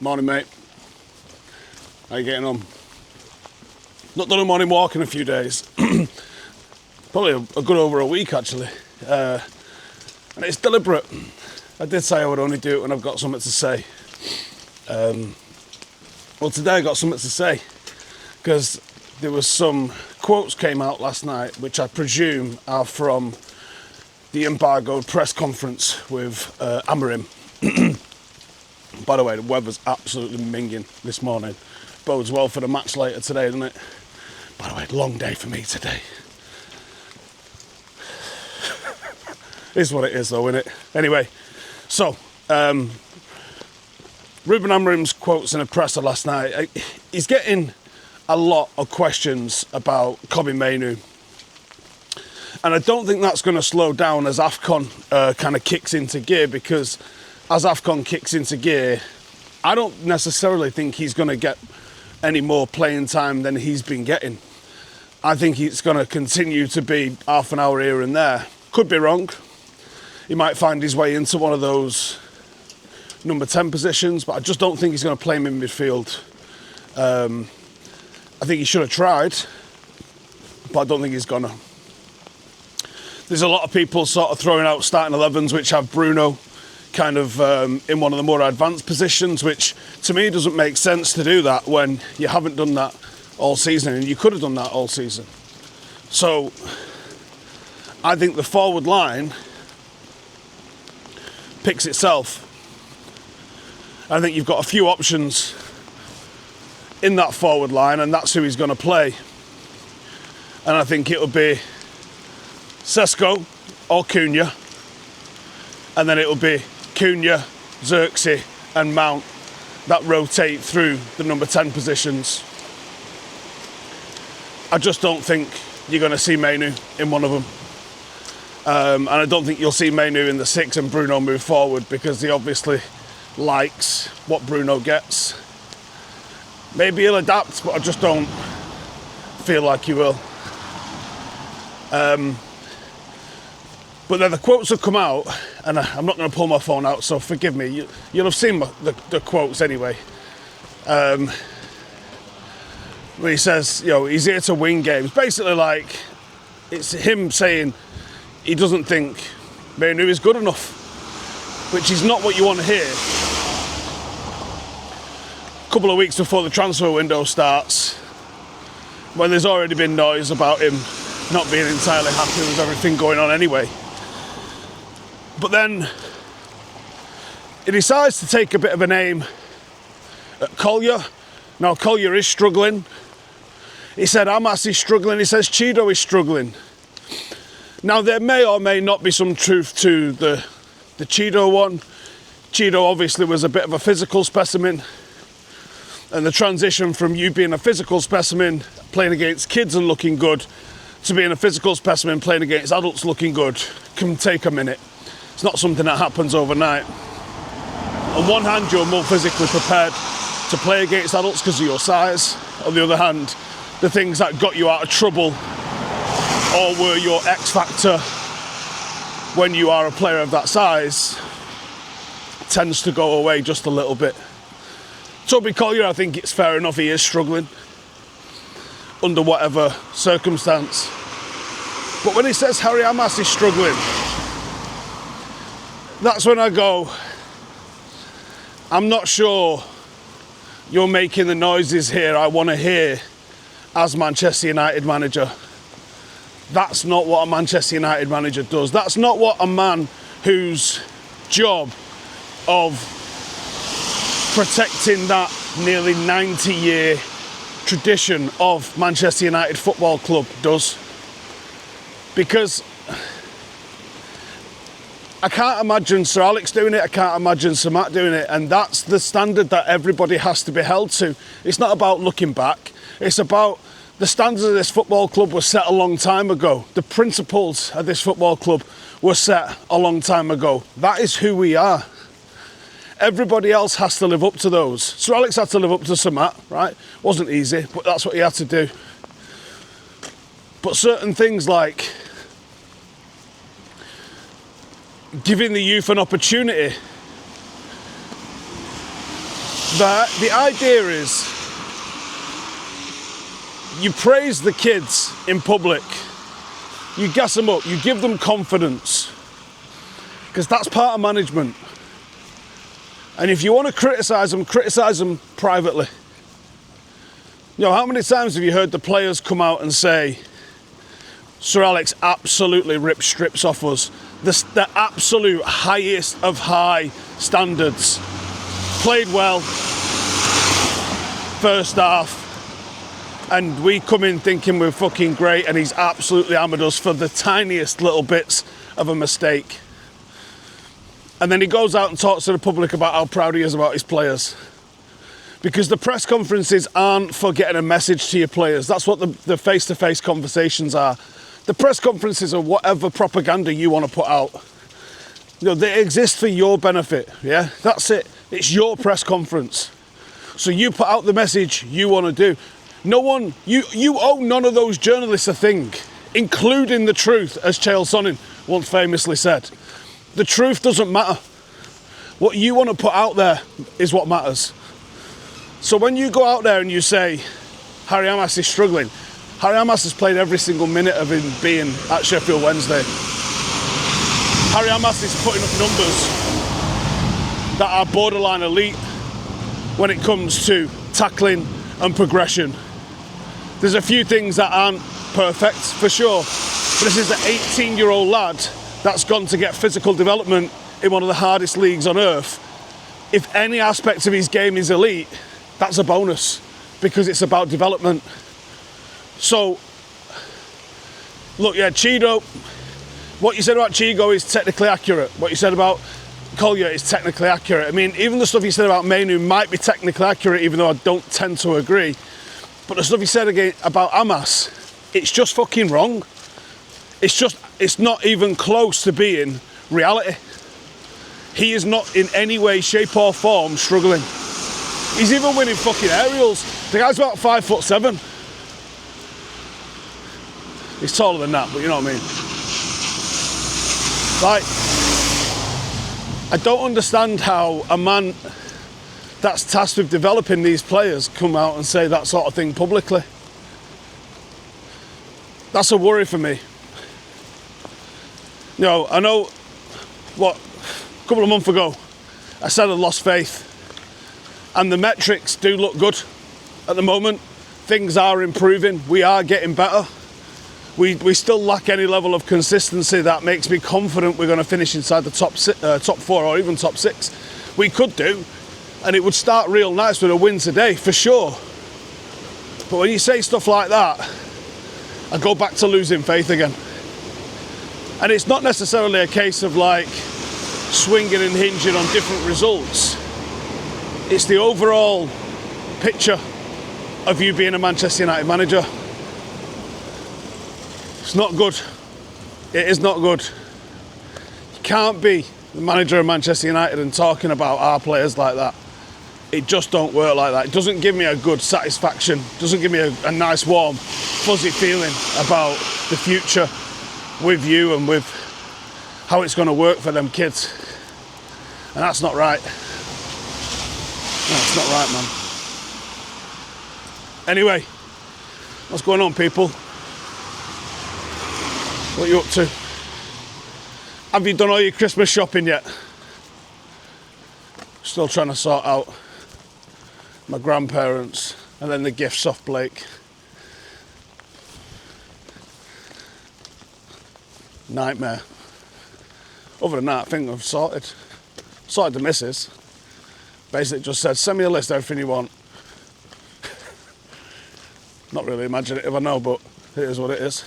Morning, mate. How you getting on? Not done a morning walk in a few days. Probably a good over a week, actually. And it's deliberate. I did say I would only do it when I've got something to say. Well, today I got something to say because there was some quotes came out last night which I presume are from the embargoed press conference with Amorim. By the way, the weather's absolutely minging this morning. Bodes well for the match later today, doesn't it? By the way, long day for me today. Is what it is though, isn't it? Anyway, so Rúben Amorim's quotes in a presser last night. He's getting a lot of questions about Kobbie Mainoo. And I don't think that's going to slow down as AFCON kind of kicks into gear, because as AFCON kicks into gear, I don't necessarily think he's going to get any more playing time than he's been getting. I think it's going to continue to be half an hour here and there. Could be wrong. He might find his way into one of those number 10 positions, but I just don't think he's going to play him in midfield. I think he should have tried, but I don't think he's gonna. There's a lot of people sort of throwing out starting 11s which have Bruno kind of in one of the more advanced positions, which to me doesn't make sense to do that when you haven't done that all season, and you could have done that all season. So I think the forward line picks itself. I think you've got a few options in that forward line, and that's who he's going to play. And I think it'll be Sesko or Cunha, and then it'll be Cunha, Xerxes and Mount that rotate through the number 10 positions. I just don't think you're going to see Mainoo in one of them. And I don't think you'll see Mainoo in the 6 and Bruno move forward, because he obviously likes what Bruno gets. Maybe he'll adapt, but I just don't feel like he will. But then the quotes have come out, and I'm not going to pull my phone out, so forgive me. You'll have seen the quotes anyway. Where he says, he's here to win games. Basically, like, it's him saying he doesn't think Mainoo is good enough, which is not what you want to hear. A couple of weeks before the transfer window starts, when there's already been noise about him not being entirely happy with everything going on anyway. But then he decides to take a bit of an aim at Collyer. Now Collyer is struggling. He said Amass is struggling. He says Chido is struggling. Now there may or may not be some truth to the Chido one. Chido obviously was a bit of a physical specimen. And the transition from you being a physical specimen playing against kids and looking good to being a physical specimen playing against adults looking good can take a minute. It's not something that happens overnight. On one hand, you're more physically prepared to play against adults because of your size. On the other hand, the things that got you out of trouble or were your X factor when you are a player of that size tends to go away just a little bit. Toby Collyer, I think it's fair enough, he is struggling under whatever circumstance. But when he says Harry Amass is struggling, that's when I go, I'm not sure you're making the noises here I want to hear as Manchester United manager. That's not what a Manchester United manager does. That's not what a man whose job of protecting that nearly 90-year tradition of Manchester United Football Club does. Because I can't imagine Sir Alex doing it, I can't imagine Sir Matt doing it, and that's the standard that everybody has to be held to. It's not about looking back, it's about the standards of this football club were set a long time ago. The principles of this football club were set a long time ago. That is who we are. Everybody else has to live up to those. Sir Alex had to live up to Sir Matt, right? Wasn't easy, but that's what he had to do. But certain things like giving the youth an opportunity The idea is you praise the kids in public, you gas them up, you give them confidence, because that's part of management. And if you want to criticise them privately. You know, how many times have you heard the players come out and say, Sir Alex absolutely ripped strips off us, the absolute highest of high standards, played well, first half, and we come in thinking we're fucking great, and he's absolutely hammered us for the tiniest little bits of a mistake. And then he goes out and talks to the public about how proud he is about his players. Because the press conferences aren't for getting a message to your players. That's what the face-to-face conversations are. The press conferences are whatever propaganda you want to put out. You know, they exist for your benefit, yeah? That's it. It's your press conference. So you put out the message you want to do. No one, you owe none of those journalists a thing, including the truth, as Chael Sonnen once famously said. The truth doesn't matter. What you want to put out there is what matters. So when you go out there and you say, Harry Amass is struggling, Harry Amass has played every single minute of him being at Sheffield Wednesday. Harry Amass is putting up numbers that are borderline elite when it comes to tackling and progression. There's a few things that aren't perfect, for sure, but this is an 18-year-old lad that's gone to get physical development in one of the hardest leagues on earth. If any aspect of his game is elite, that's a bonus, because it's about development. So, look, yeah, Chido, what you said about Chigo is technically accurate. What you said about Collyer is technically accurate. I mean, even the stuff you said about Mainu might be technically accurate, even though I don't tend to agree. But the stuff you said again about Amass, it's just fucking wrong. It's not even close to being reality. He is not in any way, shape or form struggling. He's even winning fucking aerials. The guy's about 5'7". He's taller than that, but you know what I mean. Like, I don't understand how a man that's tasked with developing these players come out and say that sort of thing publicly. That's a worry for me. You know, I know, a couple of months ago, I said I lost faith. And the metrics do look good at the moment. Things are improving. We are getting better. We still lack any level of consistency that makes me confident we're going to finish inside the top 4 or even top 6. We could do, and it would start real nice with a win today, for sure. But when you say stuff like that, I go back to losing faith again. And it's not necessarily a case of like swinging and hinging on different results. It's the overall picture of you being a Manchester United manager. It's not good. It is not good. You can't be the manager of Manchester United and talking about our players like that. It just don't work like that. It doesn't give me a good satisfaction. It doesn't give me a nice, warm, fuzzy feeling about the future with you and with how it's going to work for them kids. And that's not right. That's not right, man. Anyway, what's going on, people? What are you up to? Have you done all your Christmas shopping yet? Still trying to sort out my grandparents and then the gifts off Blake. Nightmare. Other than that, I think I've sorted the missus. Basically just said, send me a list of everything you want. Not really imaginative, I know, but it is what it is.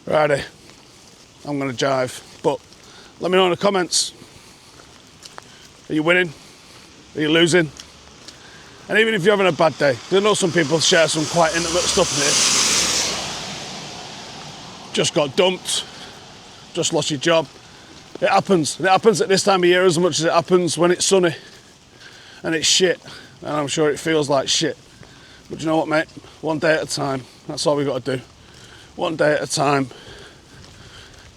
Righty, I'm going to jive, but let me know in the comments. Are you winning? Are you losing? And even if you're having a bad day, I know some people share some quite intimate stuff here. Just got dumped, just lost your job. It happens. It happens at this time of year as much as it happens when it's sunny and it's shit. And I'm sure it feels like shit. But you know what, mate? One day at a time. That's all we got to do. One day at a time.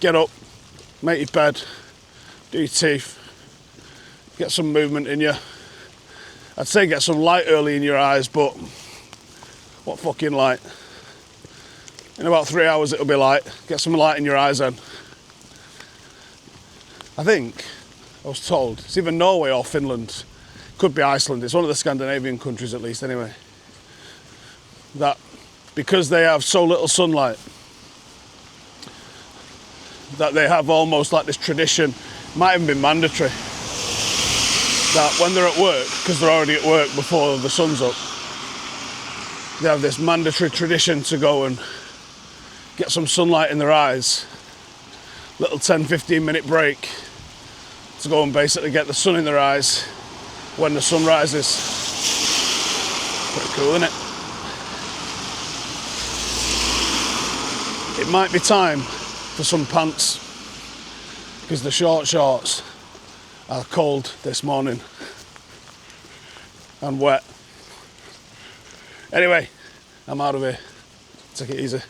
Get up, make your bed, do your teeth, get some movement in you. I'd say get some light early in your eyes, but what fucking light? In about 3 hours it'll be light. Get some light in your eyes then. I think, I was told, it's either Norway or Finland. Could be Iceland. It's one of the Scandinavian countries at least anyway. That because they have so little sunlight, that they have almost like this tradition, might even be mandatory, that when they're at work, because they're already at work before the sun's up, they have this mandatory tradition to go and get some sunlight in their eyes, little 10-15 minute break to go and basically get the sun in their eyes when the sun rises. Pretty cool, isn't it? It might be time for some pants, because the short shorts are cold this morning and wet. Anyway, I'm out of here. Take it easy.